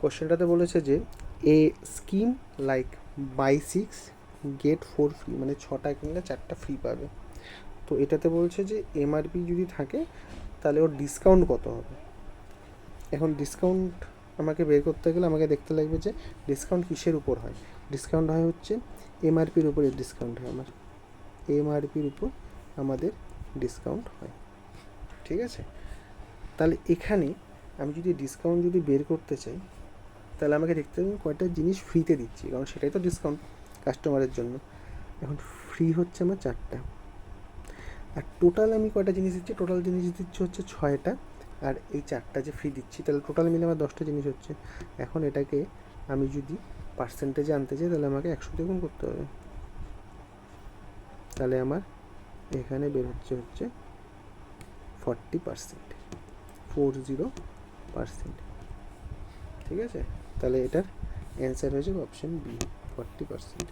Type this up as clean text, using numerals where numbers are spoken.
কোশ্চেনটাতে বলেছে যে a scheme like buy 6 get 4 free, মানে 6টা কিনলে 4টা ফ্রি পাবে। তো এটাতে বলছে যে এমআরপি যদি থাকে তাহলে ওর ডিসকাউন্ট কত হবে। এখন ডিসকাউন্ট আমাকে বের করতে গেলে আমাকে দেখতে লাগবে যে ডিসকাউন্ট কিসের উপর হয়। ডিসকাউন্ট হয় হচ্ছে এমআরপির উপর, ডিসকাউন্ট হয় আমার এমআরপির উপর আমাদের ডিসকাউন্ট হয়। ঠিক আছে, তাহলে এখানে আমি যদি ডিসকাউন্ট যদি বের করতে চাই তাহলে আমাকে দেখতে হবে কয়টা জিনিস ফ্রিতে দিচ্ছি, কারণ সেটাই তো ডিসকাউন্ট কাস্টমারের জন্য। এখন ফ্রি হচ্ছে আমার 4টা, আর টোটাল আমি কয়টা জিনিস দিচ্ছি, টোটাল জিনিস দিচ্ছি হচ্ছে 6টা, আর এই 4টা যে ফ্রি দিচ্ছি, তাহলে টোটাল মিলে আমার 10টা জিনিস হচ্ছে। এখন এটাকে আমি যদি পার্সেন্টেজে আনতে চাই তাহলে আমাকে 100 দিয়ে গুণ করতে হবে। তাহলে আমার এখানে বের হচ্ছে 40%, 40%। ঠিক আছে, তাহলে এটার অ্যান্সার হয়েছে অপশান বি, 40%।